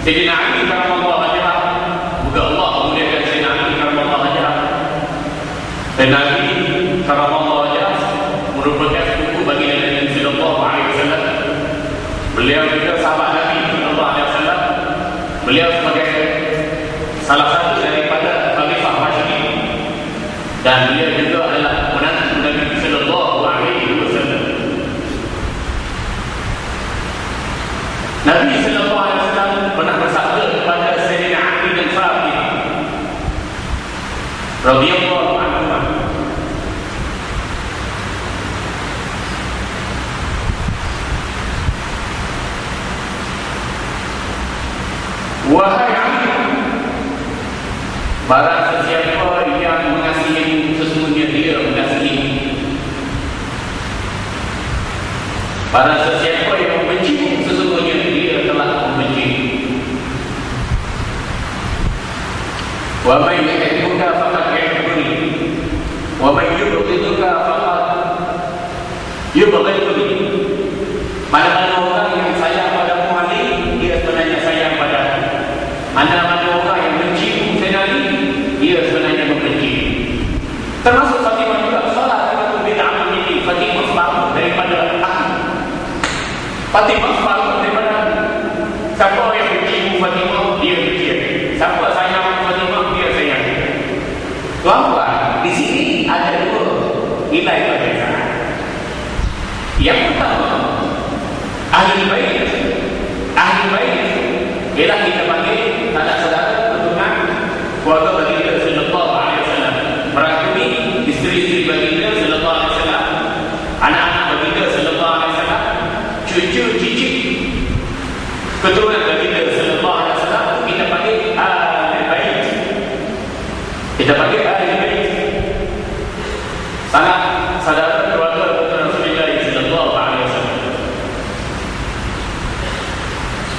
Sayyidina Ali karamallahu wajhah, moga Allah memuliakan Sayyidina Ali karamallahu wajhah. Dan Nabi karamallahu wajhah merupakan sepupu bagi Nabi sallallahu alaihi wasallam. Beliau juga sahabat Nabi sallallahu alaihi wasallam. Beliau sebagai salah satu daripada khalifah Rasyidin, dan beliau juga adalah menantu Nabi sallallahu alaihi wasallam. Nabi sallallahu alaihi wasallam pernah bersabda kepada Sayyidina Ali bin Thabit radhiyallahu anhu, wahai Ali, barang sesiapa yang mengasihi sesungguhnya dia mengasihi. Barang sesiapa yang membenci sesungguhnya dia telah membenci. Wa may yuhibbuka faqad yuhibbuni wa may yubghiduka faqad yubghiduni. Mana-mana orang yang sayang padamu Ali, dia sebenarnya sayang padamu. Mana-mana orang yang benci Sayyidina Ali, dia sebenarnya membenci. Termasuk Fatimah juga. Salah satu bid'ah ini Fatimah separuh daripada aku. Fatimah separuh daripada aku. Siapa yang benci Fatimah, dia benci. Siapa sayang Fatimah, dia sayang. Tuan-tuan, di sini ada dua nilai pelajaran. Yang pertama, ahli bait. Ahli bait ialah kita panggil sanak saudara keturunan keluarga baginda sallallahu alaihi wasallam, merangkumi isteri-isteri baginda sallallahu alaihi wasallam, anak-anak baginda sallallahu alaihi wasallam, cucu cicit keturunan baginda sallallahu alaihi wasallam. Kita panggil ahli bait. Kita panggil ahli bait, sanak saudara keluarga Rasulullah sallallahu alaihi wasallam.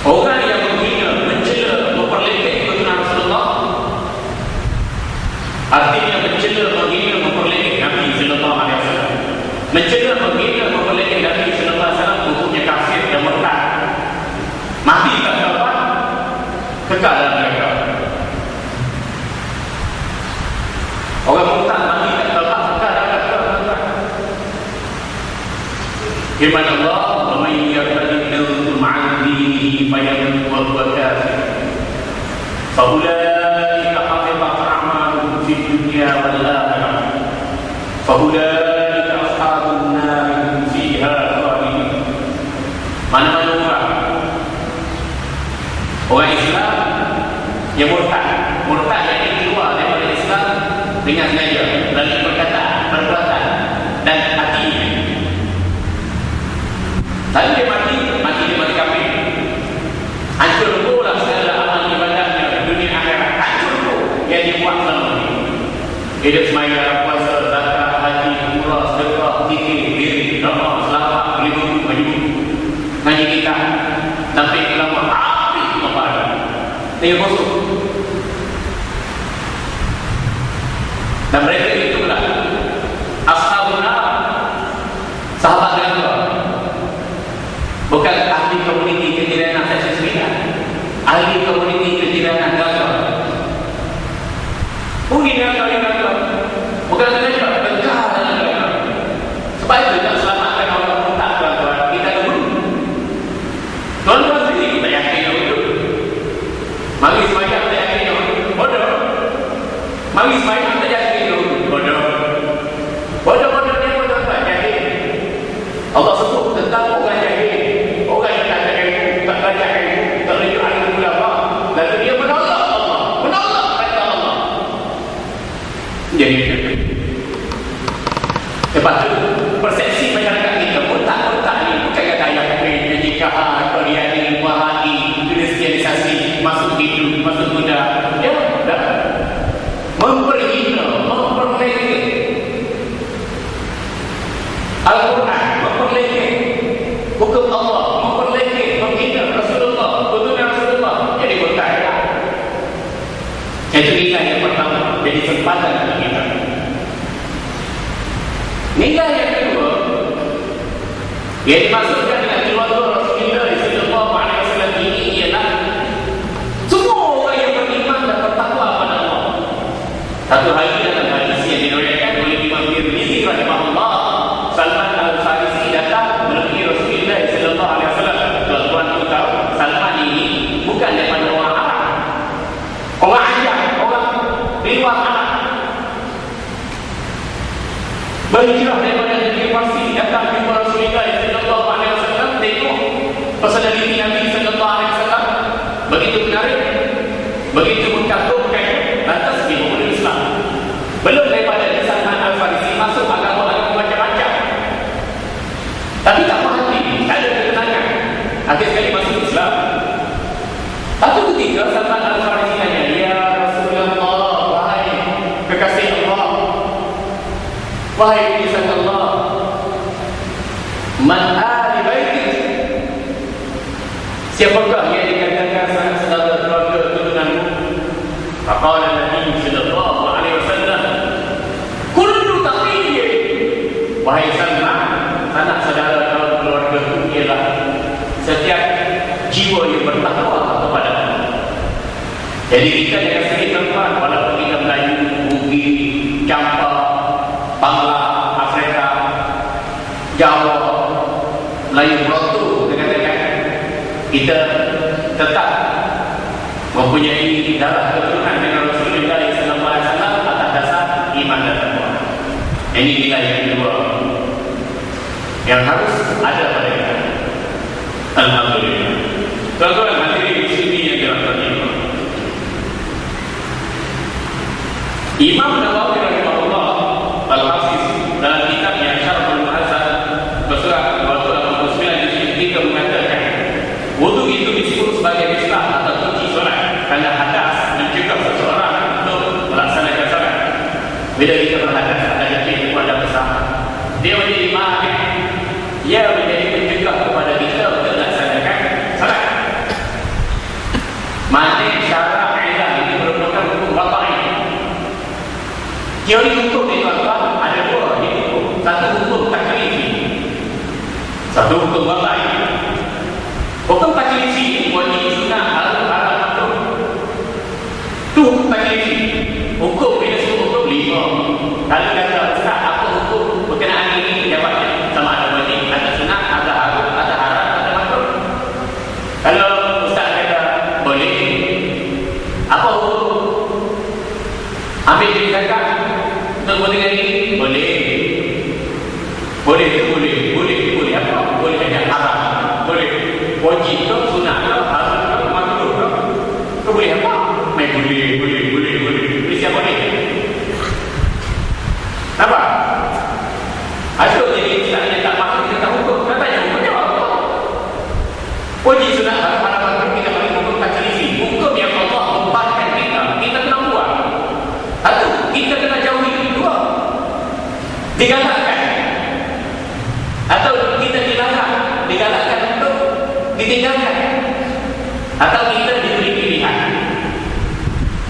Orang yang mencela, memperlekeh keturunan Rasulullah, artinya mencela, menghina, memperlekeh Nabi sallallahu alaihi wasallam. Mencela, menghina, memperlekeh Nabi sallallahu alaihi wasallam hukumnya kafir dan murtad. Mati tak dapat, kekal dalam neraka. Orang murtad mati tak dapat, kekal dalam neraka. Firman Allah, "Wa may yartadid ma'an dinihi fayan wa huwa kafir, fa ulaika habitat a'maluhum fid dunya wal akhirah, fa ulaika ashabun nar hum fiha khalidun." Mana-mana orang Islam yang murtad yang keluar daripada Islam dengan sengaja melalui perkataan, perbuatan dan hatinya. Lalu dia mati dia mati kafir. Hancur pula segala amal ibadahnya dunia akhirat. Hancur pula yang dia buat selama ini. Hidup semaya, puasa, zakat, haji, umrah, sedekah, zikir, diri, doa, selawat, beribu, ngaji kita sampai ulama api apa ada. Tinggal kosong. Dan mereka itu lah ashabun nar, sahabat neraka. Bukan ahli komuniti kejiranan Seksi 9, ahli komuniti kejiranan neraka. Ini neraka. Bukan neraka, tegak dalam neraka. Sebab itu tak selamatkan orang murtad, tuan-tuan. Kita dulu. Tuan-tuan sendiri kita yakin dulu. Mari semayang tak yakin dulu. Bodoh. Mari semayang tak yakin dulu. Bodoh. Bodoh dia tuan-tuan, yakin. Allah sebut tentang orang jahil. Orang yang tak ada ilmu, tak belajar ilmu, tak rujuk ilmu ulama, lalu dia menolak Allah, menolak kata Allah. Jadi lepas tu persepsi masyarakat kita otak ni bukan kata yang jika Korea Wahabi, kristianisasi masuk hidup, masuk muda, ya dah memperhina, memperlekeh Al-Quran, memperlekeh hukum Allah, memperlekeh, menghina Rasulullah, keturunan Rasulullah, jadi berkaya. Itu nilai yang pertama, jadi sempatan bagi kita. Nilai yang kedua, yang dimaksudkan dengan keluarga Rasulullah sallallahu alaihi wasallam ini ialah Orang ajar, orang di luar sana berhijrah daripada negeri Parsi datang jumpa Rasulullah sallallahu alaihi wasallam, tengok personaliti Nabi sallallahu alaihi wasallam begitu menarik, begitu mengagumkan, lantas dia memeluk Islam. Belum daripada Salman Al-Farisi masuk agama-agama macam-macam, tapi tak berhenti, tak ada ketenangan, akhir sekali masuk Islam. Satu ketika Salman Al-Farisi tanya, ya Rasulullah, wahai kekasih Allah, wahai Nabi Allah, man ahli baitik, siapakah yang dikatakan saudara keluarga turunanmu? Faqala Nabi sallallahu alaihi wasallam, kullu taqiyyin, wahai Salman, anak saudara keluarga itu ialah setiap jiwa yang bertakwa kepada Allah. Jadi kita jangan sedih tuan-tuan, walaupun kita Melayu, Bugis, Campak, Bangla, Afrika, Jawa, Melayu Berotu, kita tetap mempunyai darah keturunan dengan Rasulullah sallallahu alaihi wasallam atas dasar iman dan takwa. Ini nilai yang kedua yang harus ada pada kita. Alhamdulillah. Tuan-tuan hadirin muslimin yang dirahmati Allah, Imam Nawawi rahimahullah Al-Hafiz dalam kitabnya Syarhul Muhazzab bersurat 289 juz 3 mengatakan, wudu itu disebut sebagai islah atau kunci solat kerana hadas mencegah seseorang untuk melaksanakan solat. Bila kita berhadas, ada kecil kepada besar, dia menjadi mahal, ia menjadi mencegah kepada kita untuk melaksanakan solat. Mandi syarat ilah ini merupakan hukum batai. Teori hukum ni tuan-tuan ada dua hukum. Satu hukum taklifi, satu hukum batai. Hukum taklifi wajib sunnah haram makruh. Tu hukum taklifi. Hukum bila sebut hukum 5. Kalau kata ustaz apa hukum berkenaan ini, jawabnya sama ada wajib, ada sunnah, ada haram, ada makruh. Kalau ustaz kata boleh, apa hukum? Ambil duit zakat untuk dengan ini boleh. Boleh tu boleh. Boleh apa? Boleh hanya haram. Boleh. Wajib ke, sunnah ke, haram ke, makruh ke? Kau boleh apa? Boleh. Siapa boleh? Nampak? Asyik jadi istilahnya tak masuk, kita tak hukum. Kita tanya hukumnya apa? Wajib, sunnah, haram, makruh, kita balik hukum taklifi. Hukum yang Allah membatkan kita kena buat. Satu, kita kena jauhi. Dua, digalakkan atau kita dilarang, digalakkan untuk ditinggalkan, atau kita diberi pilihan.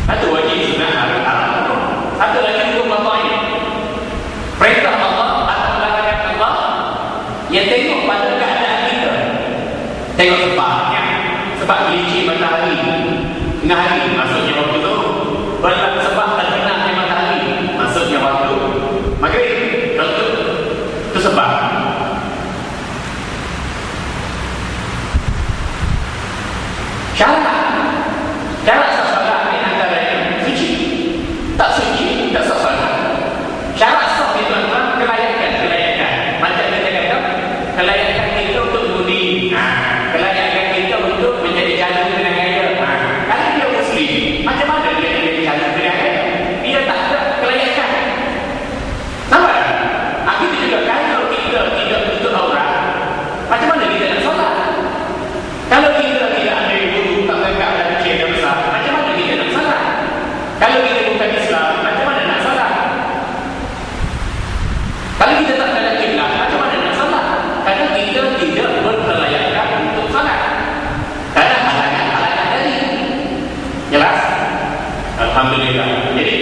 Satu wajib, sunnah, haram. Satu lagi hukum batai, perintah Allah atau larangan Allah yang tengok pada keadaan kita. Tengok sebabnya, sebab gelinci matahari tengah hari, maksudnya waktu tu berlaku, sebab terbenamnya matahari, maksudnya waktu maghrib. Itu sebab. Syarat sah solat ni antaranya suci, tak suci, tak sah solat. Syarat sah ni tuan-tuan, kelayakan. Macam kita kata, kelayakan kita untuk mengundi, kelayakan kita untuk menjadi calon pilihan raya. Kalau dia Muslim, macam mana dia menjadi calon pilihan raya? Dia tak ada kelayakan. Nampak? Kita juga, kalau kita tidak tutup aurat, macam mana kita nak solat? Kalau kita tidak ada wudu, tak tegak dan kecil dan besar, macam mana kita nak solat? Kalau kita bukan Islam, macam mana nak solat? Kalau kita tak ada kiblat, macam mana nak solat? Kerana kita tidak berkelayakan untuk solat. Kerana halangan-halangan tadi. Jelas? Alhamdulillah. Jadi,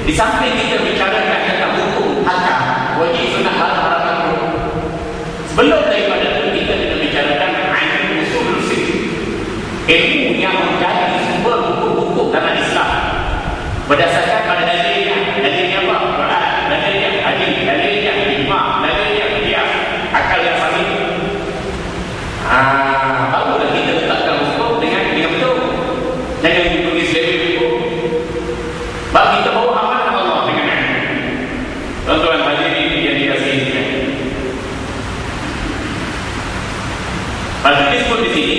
di samping kita bicarakan tentang hukum hakam, wajib, sunnah, haram, makruh, sebelum daripada itu kita kena bicarakan usul fiqh, ilmu yang menjadi sumber hukum-hukum dalam Islam berdasarkan pada dalilnya. Dalilnya apa? Quran, dalilnya hadis, dalilnya ijma', dalilnya qiyas, akal yang sahih. Barulah kita letakkan hukum dengan betul. Jangan pergi seleweng hukum. Sebab kita bawa amanah Allah dengan ini. Tuan-tuan hadirin yang dikasihi. Pada disebut di sini,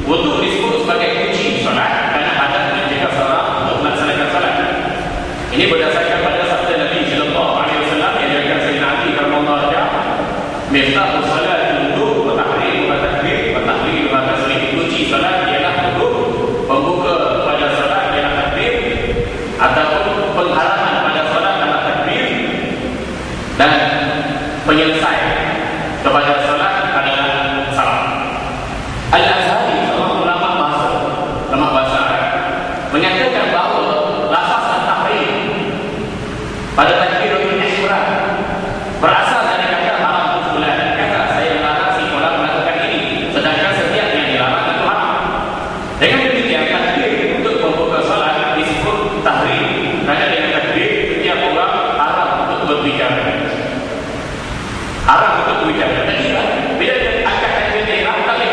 wudu disebut sebagai kunci solat karena ada menjaga salat untuk melaksanakan salat. Ini berdasarkan pada sabda Nabi sallallahu alaihi wasallam yang diriwayatkan Sayyidina Ali radhiyallahu anhu, "Miftahus salati wudu wa tahrim wa takbir wa tahlil wa taslim." Kunci salat ialah wudu, pembuka pada salat ialah takbir, ataupun penghalaman pada salat adalah takbir, dan penyelesai kepada salat adalah salam. Al-Azhari, seorang ulama bahasa Arab, menyatakan bahawa lafaz at-tahrim pada takbiratul ihram berasal dari kata haram fulan. Kata saya melarang si fulan melakukan ini, sedangkan setiap yang dilarang itu haram. Dengan demikian takbir untuk membuka salat disebut tahrim kerana dengan takbir setiap orang haram untuk berbicara. Haram untuk berbicara. Jadi bila dia angkat takbir ihram, tak boleh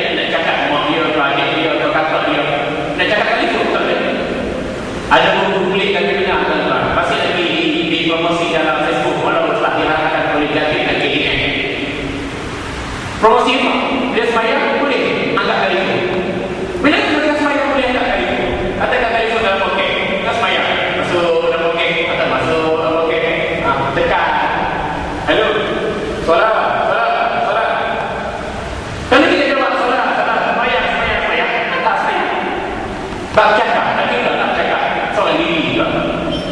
nak cakap mak dia, adik dia, atau kakak dia, nak cakap telefon tak boleh. Ada buku-buku kami dengar tuan-tuan, masih lagi dipromosi dalam Facebook walaupun telah dilarangkan oleh Jakit dan KDN. Promosi apa? Bila sembahyang boleh angkat telefon. Bila kita sembahyang boleh angkat telefon. Katakan telefon dalam poket, kita sembahyang masuk dalam poket atau masuk dalam poket, tekan. Hello, solat. Kalau kita jawab solat, sembahyang, angkat saya. Tak cakap, tapi tak cakap soal diri juga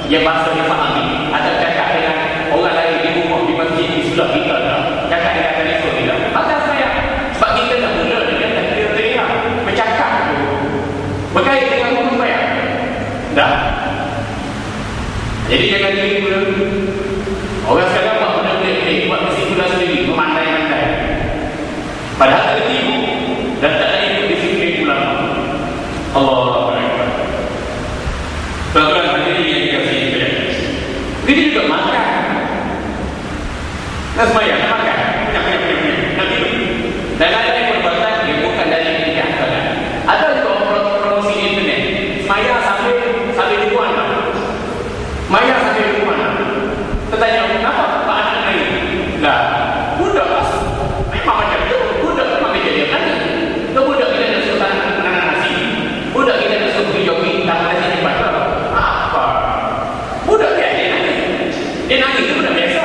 yang bahasa dia fahami. Ada cakap dengan orang lain di rumah, di masjid, di sebelah kita tak? Cakap dengan telefon kita, maka saya sebab kita dah mula dengan takbir ihram, bercakap tu berkait dengan hukum sembahyang. Dah. Jadi jangan diri pula. Orang sekarang buat benda pelik-pelik, buat kesimpulan sendiri, memandai-mandai, padahal tertipu dan tak ada ikut disiplin ulama. Allah. Tuan-tuan hadirin yang dikasihi sekalian, begitu juga makan. Nak sembahyang, nak makan, punya, nak minum. Dan ada yang perbuatan yang bukan dari pilihan salat. Ada juga promosi di internet, sembahyang sambil dibuat. Sembahyang sambil dibuat. Tertanya, kenapa Pak anak lain? Dah, budak memang macam tu. Budak memang dia jadi apa? Tu budak kita nak suruh menanam nasi. Budak kita nak suruh pergi jogging, tak nasi di pasar. Apa? Budak dia nangis. Dia nangis itu budak biasa.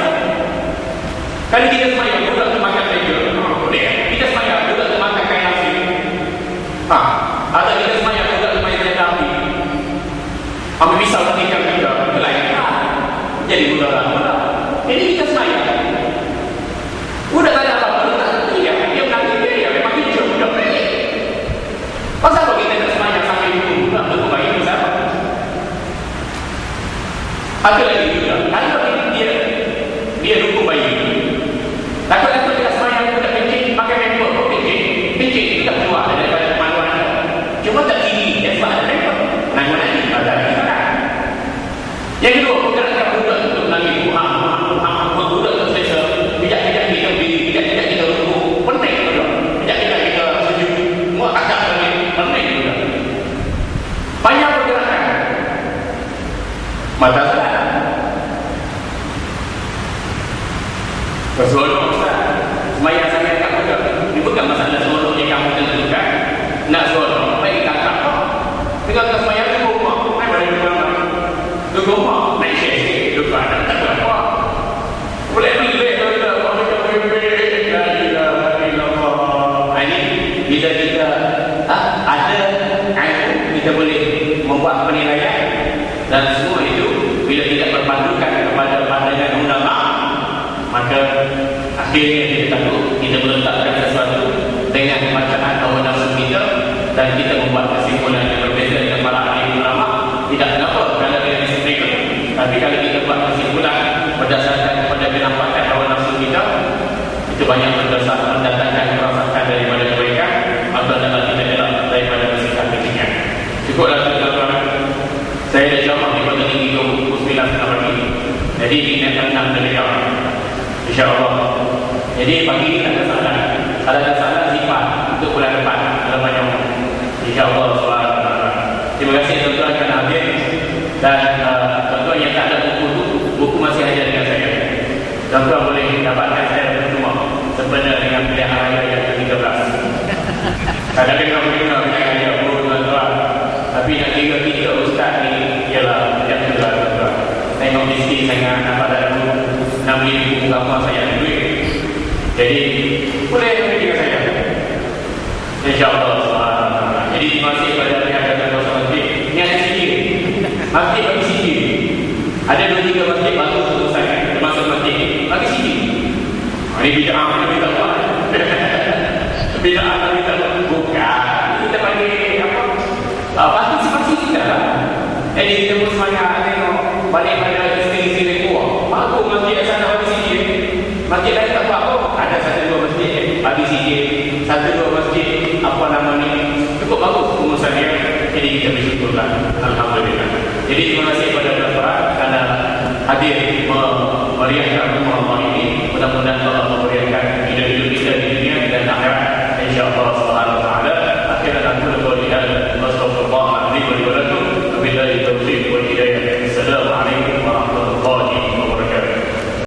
Kalau kita sembahyang, budak tu makan saja. Boleh. Kita sembahyang, budak tu makan kain nasi. Atau kita sembahyang, budak tu main kereta api. Ambil pisau ketika kita, itu lain. Jadi budak lah. Jadi kita sembahyang. Budak tak ada apa-apa, tak ngerti dia. Dia menangis dia, memang hijau budak pelik. Pasal apa kita nak sembahyang sampai itu? Budak tu bayi itu siapa? Ada lagi juga. Kalau dia dukung bayi. Takut-takut kita sembahyang budak pencik, pakai member. Pencik kita keluar daripada kemaluan anda. Cuma tak tinggi, dia sebab ada member. Nangis ada lagi sekarang. Yang kedua, pergerakan budak untuk menangis. Budak tu selesa. Bijak-bijak kita berdiri, bijak-bijak kita rukuk. Pening juga. Bijak-bijak kita sujud. Muat agak pening juga. Banyak pergerakan. Mata salat. Seronok Ustaz. Sembahyang sampai kat budak. Ini bukan masalah seronok yang kamu tentukan. Nak seronok, baik kakak kau. Tinggalkan sembahyang di rumah. Main pada di rumah. Naik sikit. Lupa nak tak apa. Boleh pilih kalau kita ini bila kita ada ilmu, kita boleh membuat penilaian, dan semua itu bila tidak berpandukan kepada pandangan ulama, maka akhirnya kita takut kita meletakkan sesuatu dengan bacaan hawa nafsu kita dan kita membuat kesimpulan yang berbeza dengan para ahli ulama. Tidak kenapa kerana dia disiplin, tapi kalau kita buat kesimpulan berdasarkan kepada penampakan hawa nafsu kita, itu banyak mendatangkan kerosakan daripada kebaikan atau dapat kita elak daripada bersikap ketinggian. Cukuplah tuan-tuan, saya dah jawab di pada tinggi 29 pagi. Jadi ini akan 6 detik InsyaAllah. Jadi pagi ini tak ada salah. Kalau ada salah simpan untuk bulan depan dalam banyak InsyaAllah. Terima kasih tuan-tuan kerana hadir. Dan tuan-tuan yang tak ada buku tu, buku masih ada dengan saya. Tuan-tuan boleh dapatkan saya percuma sebenarnya dengan pilihan raya yang ke-13. Kadang-kadang mereka punya raya tuan-tuan, tapi nak kira kita ustaz ni ialah yang kedua tuan-tuan. Tengok miskin sangat, nampak tak ada nak beli buku agama saya ada duit. Jadi boleh beri dengan saya, InsyaAllah. Jadi terima kasih kepada pihak tuan-tuan masjid. Ini ada sikit masjid bagi sikit. Ada 2-3 masjid baru selesai termasuk masjid bagi sikit. Ini bid'ah kita minta buat. Bid'ah kita minta buat. Bukan, kita bagi apa? Partisipasi kita lah. Jadi kita pun semangat tengok balik pada isteri-isteri kuah. Bagus masjid yang sana bagi sikit. Masjid lain tak buat apa. Ada 1-2 masjid bagi sikit. 1-2 masjid apa nama ni cukup bagus pengurusan dia. Jadi kita bersyukurlah, alhamdulillah. Jadi terima kasih kepada tuan-tuan kerana hadir meriahkan